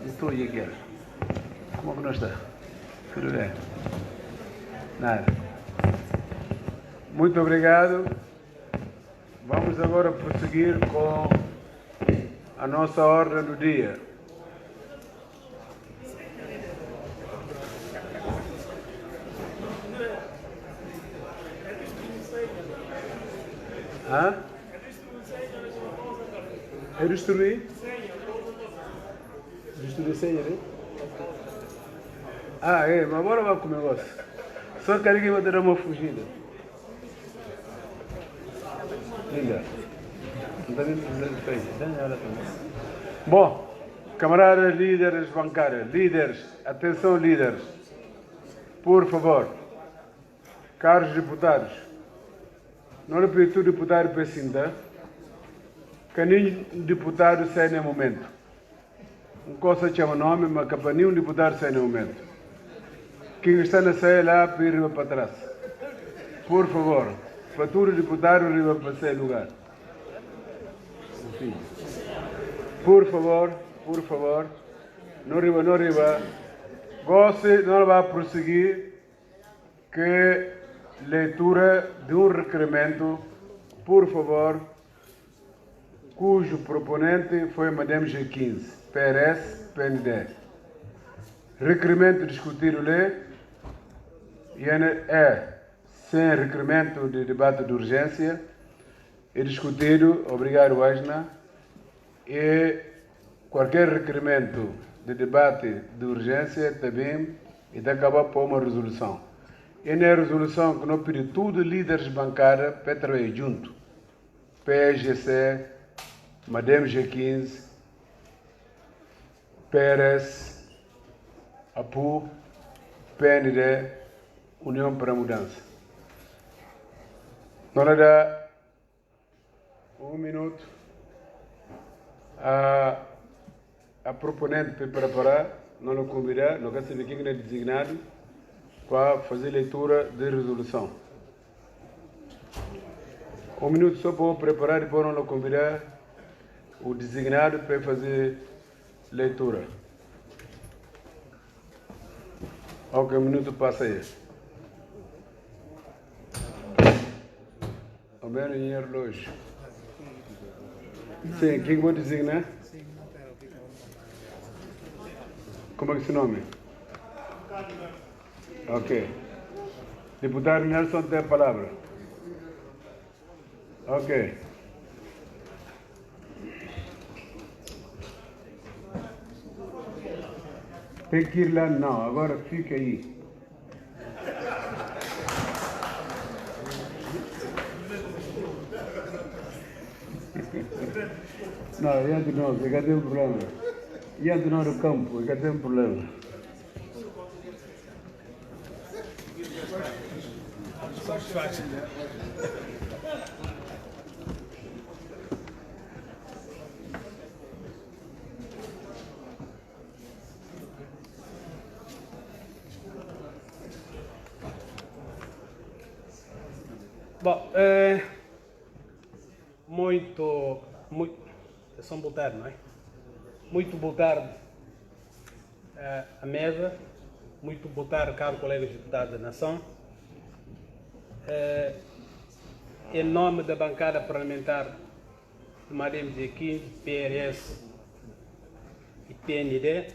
Estou aqui. Como que não está? Tudo bem? Nada. Muito obrigado. Vamos agora prosseguir com a nossa ordem do dia. Hã? É destruir? Destruir senha, né? Ah, é, mas agora vai com o negócio. Só que alguém vai dar uma fugida. Linda. Não está dentro de frente. Bom, camaradas líderes bancários, líderes, atenção líderes. Por favor, caros deputados, não lhe pedi o deputado Pecinda, que nenhum deputado sai no momento. Não coisa chama nome, mas que para nenhum deputado sai no momento. Quem está na saia lá, para para trás. Por favor, para todo deputado, arriba para sair lugar. Enfim. Por favor, não arriba. Goste, não vai prosseguir, que leitura de um requerimento, por favor, cujo proponente foi Madame G15, PRS, PND. Requerimento discutido e é sem requerimento de debate de urgência, é discutido, obrigado Wajna, e qualquer requerimento de debate de urgência também e de acabar por uma resolução. E na resolução que não pediu tudo líderes bancários para trabalhar junto. PSGC, Madame G15, PRS, APU, PND, União para a Mudança. Não lhe dá um minuto a proponente para preparar, não lhe convidar, não quer saber quem é designado para fazer leitura de resolução. Um minuto só para preparar e depois não lhe convidar o designado para fazer leitura. Ok, um minuto passa aí. Ao menos em relógio. Sim, quem vou designar? Como é que se nome? Ok. Deputado Nelson tem a palavra. Ok. Tem que ir lá? Não, agora fica aí. Não, ia de novo, já tem um problema. Ia de novo no campo, já tem um problema. Bom, muito, é só boa tarde, não é? Muito boa tarde à mesa, muito boa tarde, caros colegas deputados da Nação. Em nome da bancada parlamentar de Madame G15, PRS e PND,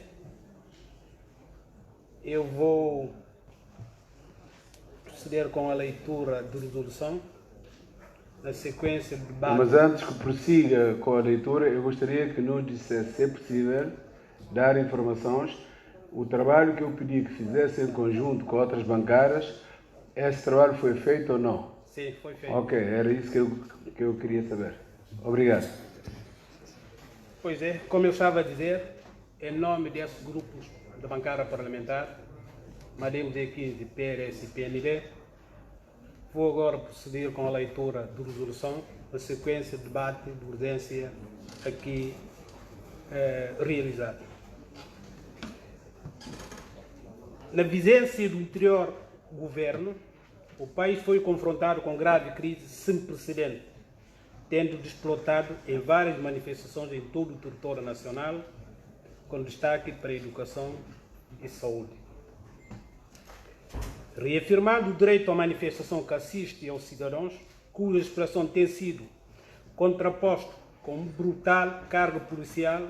eu vou proceder com a leitura de resolução, na sequência de debate. Mas antes que prossiga com a leitura, eu gostaria que nos dissesse, se é possível, dar informações. O trabalho que eu pedi que fizesse em conjunto com outras bancárias, esse trabalho foi feito ou não? Sim, foi feito. Ok, era isso que eu queria saber. Obrigado. Pois é, como eu estava a dizer, em nome desses grupos da bancada parlamentar, Madame G15, PRS e PND, vou agora proceder com a leitura de resolução, a sequência de debate de urgência aqui realizado. Na vigência do anterior governo, o país foi confrontado com grave crise sem precedente, tendo desplotado em várias manifestações em todo o território nacional, com destaque para a educação e saúde. Reafirmando o direito à manifestação que assiste aos cidadãos, cuja expressão tem sido contraposto com um brutal cargo policial,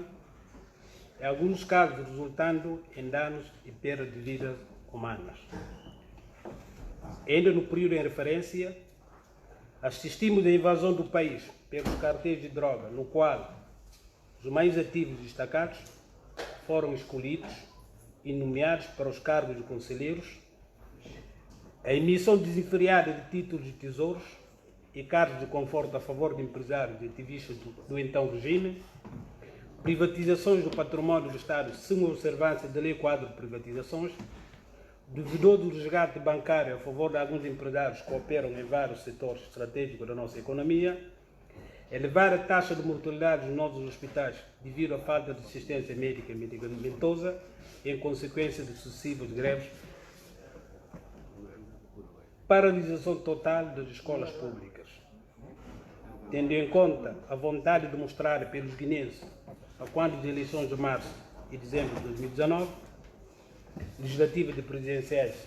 em alguns casos resultando em danos e perda de vidas humanas. Ainda no período em referência, assistimos à invasão do país pelos cartéis de droga, no qual os mais ativos destacados foram escolhidos e nomeados para os cargos de conselheiros, a emissão desenfreada de títulos de tesouros e cargos de conforto a favor de empresários e ativistas do então regime, privatizações do património do Estado sem observância da Lei Quadro de Privatizações, duvidoso resgate bancário a favor de alguns empresários que operam em vários setores estratégicos da nossa economia, elevar a taxa de mortalidade nos nossos hospitais devido à falta de assistência médica e medicamentosa em consequência de sucessivas greves, paralisação total das escolas públicas. Tendo em conta a vontade demonstrada pelos guineenses a quando das eleições de março e dezembro de 2019, legislativas e presidenciais,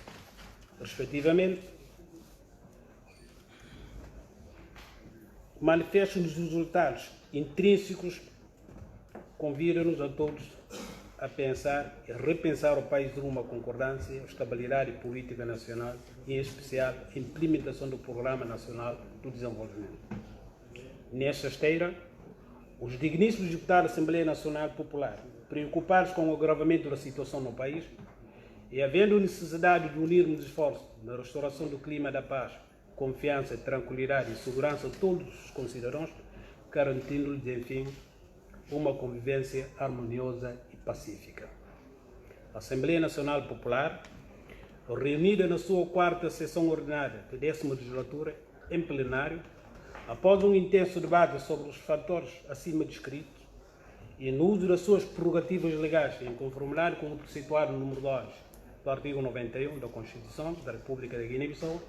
respectivamente, manifestam-nos os resultados intrínsecos, convidam-nos a todos a pensar e repensar o país rumo à concordância, estabilidade política nacional e, em especial, a implementação do Programa Nacional do Desenvolvimento. Nesta esteira, os digníssimos deputados da Assembleia Nacional Popular, preocupados com o agravamento da situação no país e havendo necessidade de unirmos esforços na restauração do clima da paz, confiança, tranquilidade e segurança de todos os concidadãos, garantindo-lhes, enfim, uma convivência harmoniosa e pacífica. A Assembleia Nacional Popular, reunida na sua 4ª sessão ordinária da 10ª legislatura, em plenário, após um intenso debate sobre os fatores acima descritos e no uso das suas prerrogativas legais em conformidade com o preceituado número 2 do artigo 91 da Constituição da República da Guiné-Bissau,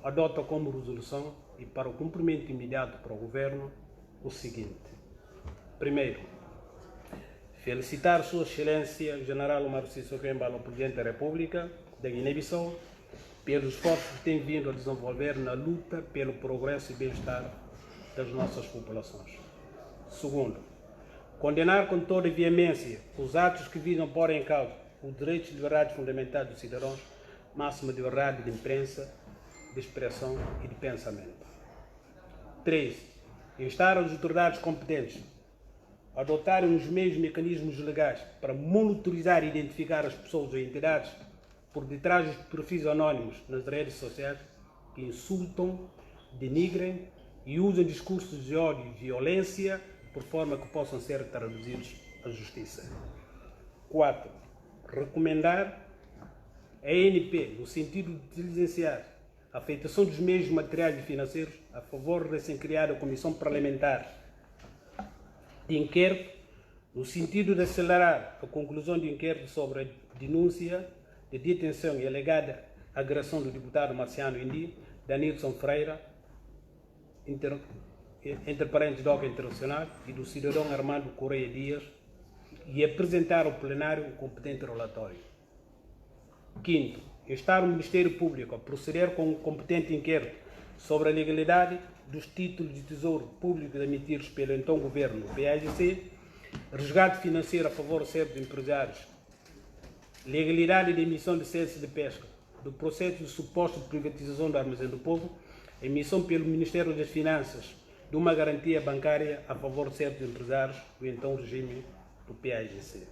adota como resolução e para o cumprimento imediato para o Governo o seguinte. Primeiro, felicitar Sua Excelência General Omar Sissoko Embalo, Presidente da República da Guiné-Bissau, pelos esforços que tem vindo a desenvolver na luta pelo progresso e bem-estar das nossas populações. Segundo, condenar com toda a veemência os atos que visam pôr em causa os direitos e liberdades fundamentais dos cidadãos, máxima de liberdade de imprensa, de expressão e de pensamento. 3. Instar as autoridades competentes a adotarem os meios e mecanismos legais para monitorizar e identificar as pessoas ou entidades por detrás dos perfis anónimos nas redes sociais que insultam, denigrem e usam discursos de ódio e violência por forma que possam ser traduzidos à justiça. 4. Recomendar a ANP no sentido de diligenciar a afetação dos meios materiais e financeiros a favor de recém-criada Comissão Parlamentar de Inquérito no sentido de acelerar a conclusão do inquérito sobre a denúncia de detenção e alegada agressão do deputado Marciano Indi, Danilson Freira, entre parênteses DOCA Internacional, e do cidadão Armando Correia Dias, e apresentar ao plenário um competente relatório. 5º, instar o Ministério Público a proceder com um competente inquérito sobre a legalidade dos títulos de tesouro público emitidos pelo então governo PAGC, resgate financeiro a favor de certos empresários, legalidade de emissão de licença de pesca, do processo de suposta privatização do Armazém do Povo, emissão pelo Ministério das Finanças de uma garantia bancária a favor de certos empresários do então regime do PAGC.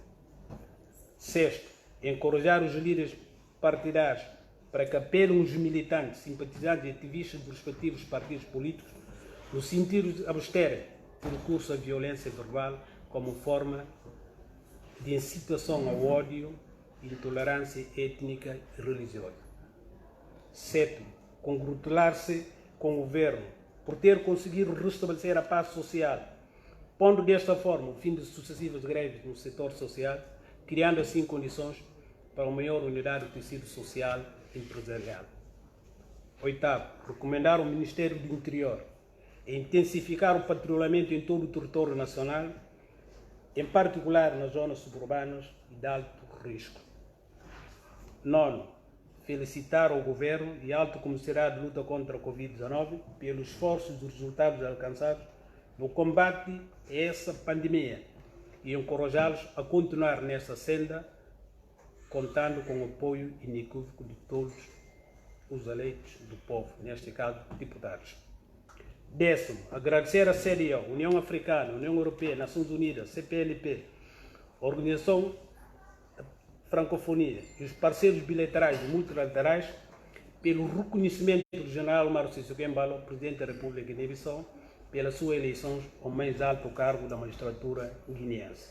6º, encorajar os líderes partidários para que apelem os militantes, simpatizantes e ativistas dos respectivos partidos políticos no sentido de absterem do recurso à violência verbal como forma de incitação ao ódio e intolerância étnica e religiosa. 7º, congratular-se com o governo por ter conseguido restabelecer a paz social, pondo desta forma o fim de sucessivas greves no setor social, criando assim condições para uma maior unidade do tecido social e empresarial. Oitavo, recomendar ao Ministério do Interior intensificar o patrulhamento em todo o território nacional, em particular nas zonas suburbanas e de alto risco. Nono, felicitar o Governo e a Alta Comissária de Luta contra a Covid-19 pelos esforços e resultados alcançados no combate a essa pandemia e encorajá-los a continuar nessa senda, contando com o apoio inequívoco de todos os eleitos do povo, neste caso, deputados. Décimo, agradecer à CDAO, União Africana, União Europeia, Nações Unidas, CPLP, Organização da Francofonia e os parceiros bilaterais e multilaterais pelo reconhecimento do general Omar Sissoko Embalo, Presidente da República de Guiné-Bissau, pela sua eleição ao mais alto cargo da magistratura guineense.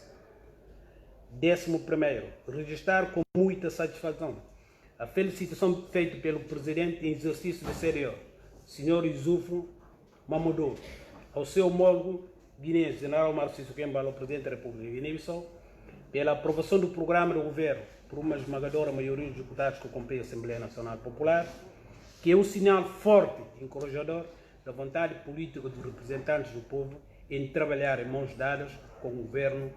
11º, registrar com muita satisfação a felicitação feita pelo Presidente em exercício da CDAO, Sr. Issoufou Mamadou, ao seu homólogo guineense, general Omar Sissoko Embalo, Presidente da República de Guiné-Bissau, pela aprovação do programa do Governo por uma esmagadora maioria dos deputados que compõem a Assembleia Nacional Popular, que é um sinal forte e encorajador da vontade política dos representantes do povo em trabalhar em mãos dadas com o Governo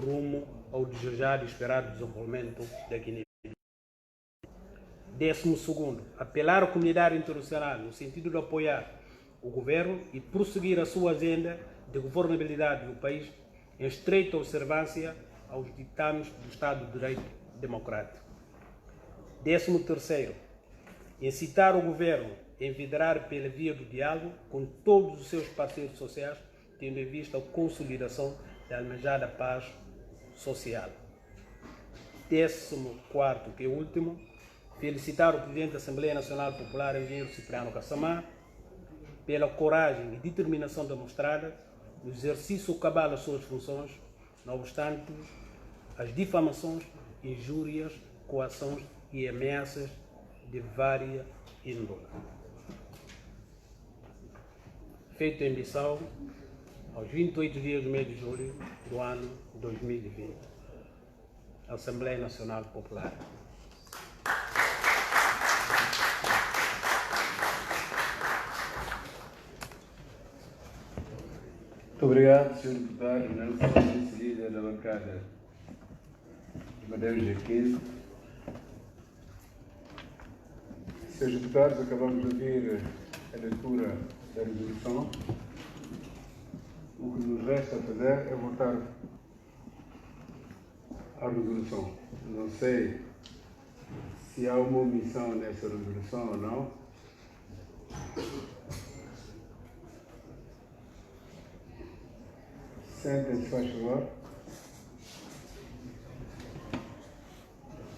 rumo ao desejado e esperado desenvolvimento da Guiné. 12º, apelar à comunidade internacional no sentido de apoiar o Governo e prosseguir a sua agenda de governabilidade do país em estreita observância aos ditames do Estado de Direito Democrático. 13º, incitar o Governo a envidrar pela via do diálogo com todos os seus parceiros sociais, tendo em vista a consolidação da almejada paz social. 14º, que é o último, felicitar o Presidente da Assembleia Nacional Popular, Engenheiro Cipriano Kassamá, pela coragem e determinação demonstrada no exercício cabal das suas funções, não obstante as difamações, injúrias, coações e ameaças de várias índole. Feito em Bissau, aos 28 dias do mês de julho do ano 2020. Assembleia Nacional Popular. Muito obrigado, Sr. Deputado Nelson, vice-líder da bancada de Madeira G15. Senhores deputados, acabamos de ouvir a leitura da resolução. O que nos resta fazer é votar a resolução. Não sei se há uma omissão nessa resolução ou não. Sentem-se, faz favor.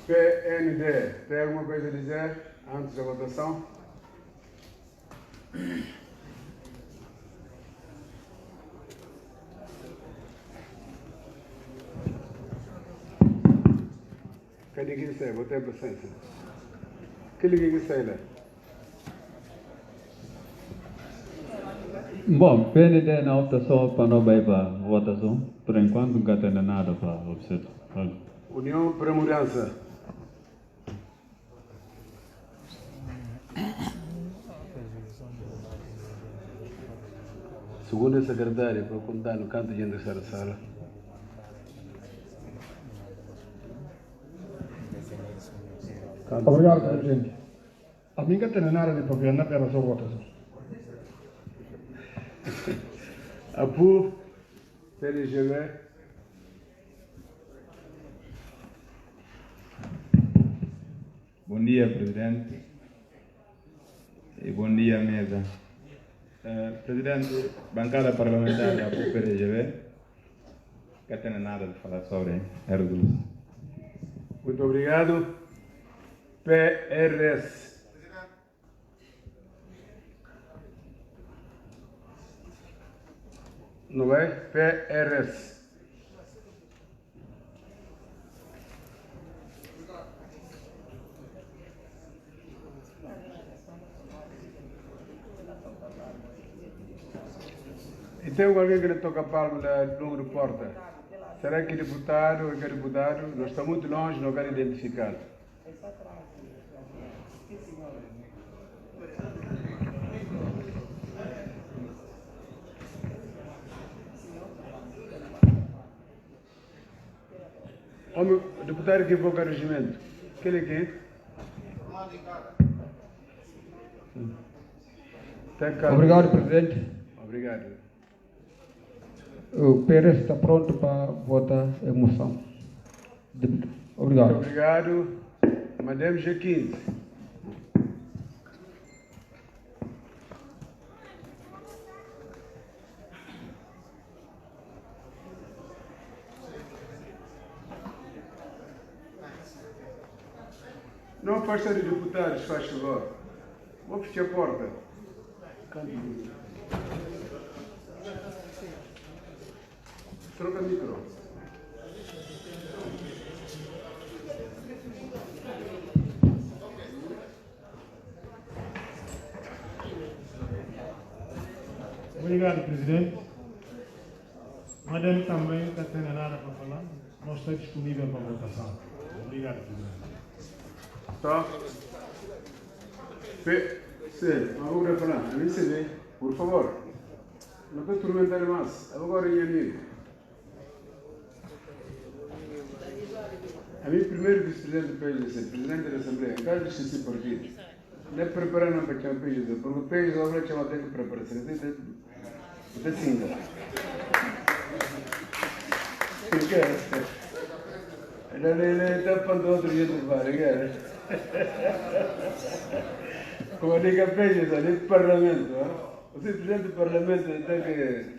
PND, tem alguma coisa a dizer antes da votação? Cadê que sai? Votei para ciência. Que liga que sai lá? Bom, PND na votação para não vai para votação. Por enquanto, nunca tem nada para observar. União para a Mudança. Segunda secretária, para contar no canto de entrar da sala. Obrigado, Presidente. A mim que tem nada de problema para a sua votação. Apu, PDGB. Bom dia, Presidente. E bom dia, mesa. Presidente, bancada parlamentar da PDGB, não tem nada de falar sobre a resolução. Muito obrigado. PRS. Não é? PRS. E tem alguém que lhe toca a palma do número de porta? Será que deputado ou que deputado? Nós estamos muito longe, não quero identificar. Homem, deputado que invoca o regimento. Aquele aqui? Obrigado, presidente. Obrigado. O Pérez está pronto para votar a moção. Obrigado. Muito obrigado. Madame G15. Não afasta de deputados, faz favor. Vou fechar a porta. Troca micro. Obrigado, presidente. Madame também está tendo nada para falar. Não está disponível para votação. Obrigado, presidente. Tá? Sim, agora falar. A mim se vê, por favor. Não estou atormentando mais. Agora em amigo. A mim, primeiro vice-presidente do PSDC, presidente da Assembleia, em caso de existir partidos, não é preparar não para que o PSDC, porque o PSDC agora chama até que preparação. Até cinza. Por quê? Ele está falando outro jeito de falar, como diga a PSDC, ali do Parlamento, o presidente do Parlamento tem que...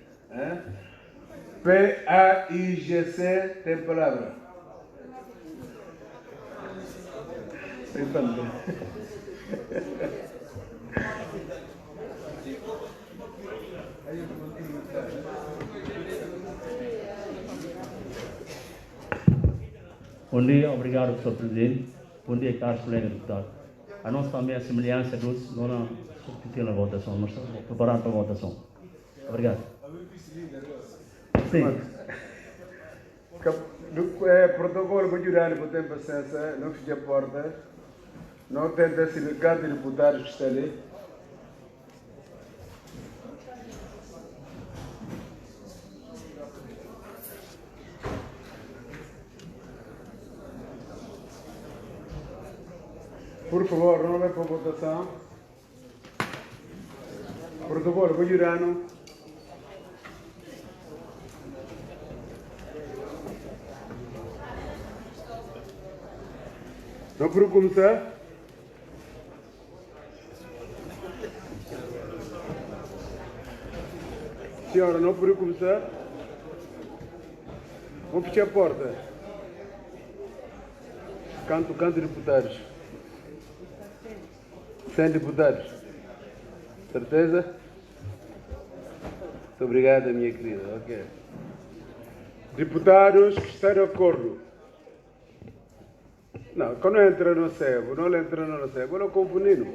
PAIGC tem palavra. Entendo. Bom dia, obrigado, Sr. Presidente. Bom dia, caros colegas deputados. A nossa também é a semelhança dos não substituir a votação, nós estamos preparando para a votação. Obrigado. Sim. Protocolo para jurar, para ter paciência, não feche a porta, não tenta sindicato de deputados que está ali. Por favor, não vai para a votação. Protocolo para jurar. Não por começar? Senhora, não por começar? Vou fechar a porta. Canto deputados. 100 deputados. Certeza? Muito obrigado, minha querida. Ok. Deputados que estão de acordo. Não, quando entra no cebo, não entra no cebo, não confundindo.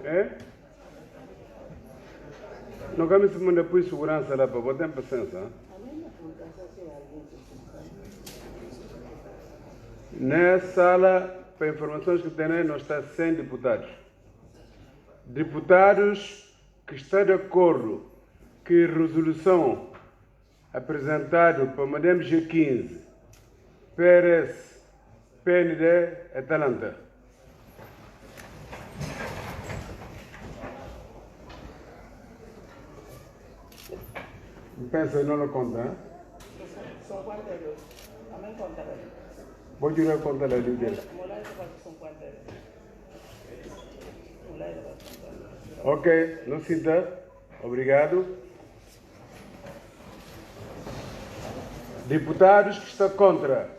É? Não vamos mandar por segurança lá para botar paciência. Nessa sala, para informações que tem aí, nós está 100 deputados. Deputados que estão de acordo que a resolução apresentada para Madame G15, PRS, PND é Atalanta. Pensa, não conta, hein? São 42. Também conta. Vou tirar a conta da líder. Ok, não cita. Obrigado. Deputados que estão contra.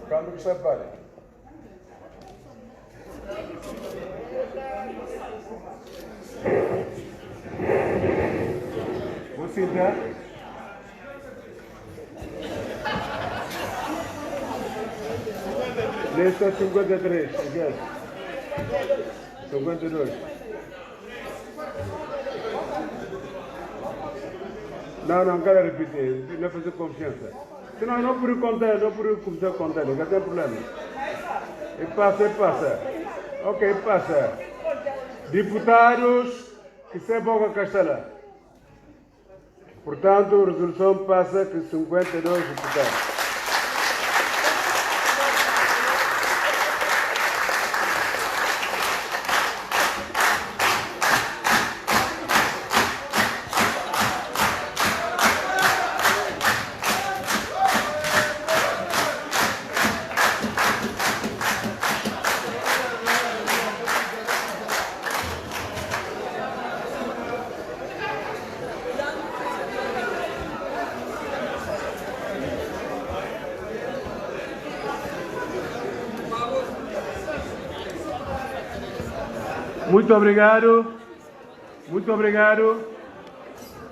Quando que está para? Vou citar. Nesta 53, aqui. 52. Não quero repetir, não fazer confiança. Senão não por contar, não por começar a contar, não tem problema. E passa. Ok, passa. Deputados que se boca Castela. Portanto, a resolução passa com 52 deputados.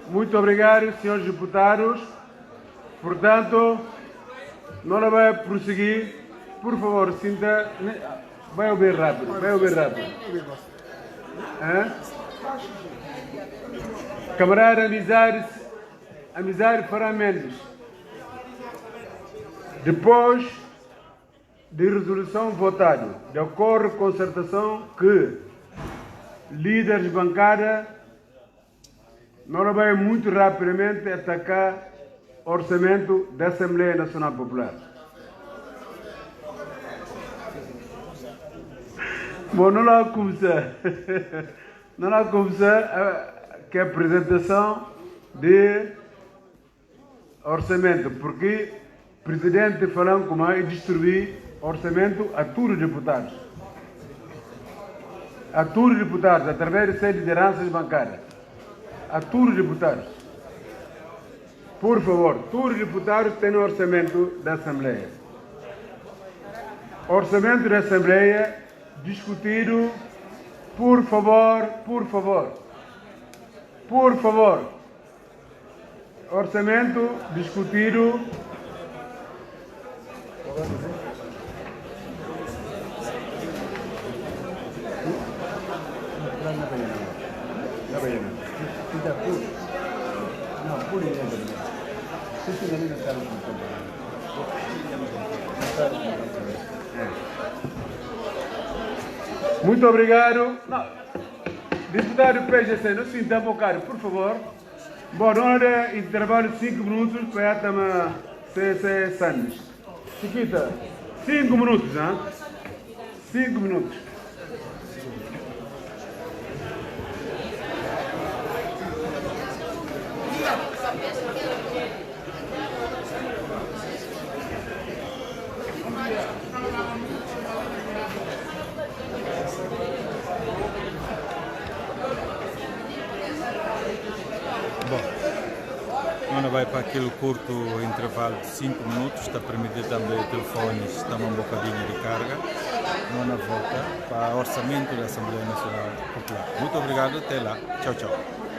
Muito obrigado, senhores deputados. Portanto, não vai prosseguir. Por favor, sinta. Vai ouvir rápido. Camarada Amizade Fará Mendes. Depois de resolução votada, de acordo com concertação que líderes de bancada não vai muito rapidamente atacar o orçamento da Assembleia Nacional Popular. Bom, não há começar que a apresentação de orçamento, porque o presidente falou como é distribuir orçamento a todos os deputados. A todos os deputados, através de 6 lideranças bancárias. A todos os deputados. Por favor, todos os deputados têm o orçamento da Assembleia. Orçamento da Assembleia discutido, por favor. Orçamento discutido. Muito obrigado. Não. Deputado PGC, não se interrompa, por favor. Bom, não há intervalo de 5 minutos para a ser Sandes. Chiquita, 5 minutos, hein? 5 minutos. Vai para aquele curto intervalo de 5 minutos, está permitido também o telefone, está um bocadinho de carga. Não volta para o orçamento da Assembleia Nacional Popular. Muito obrigado, até lá. Tchau.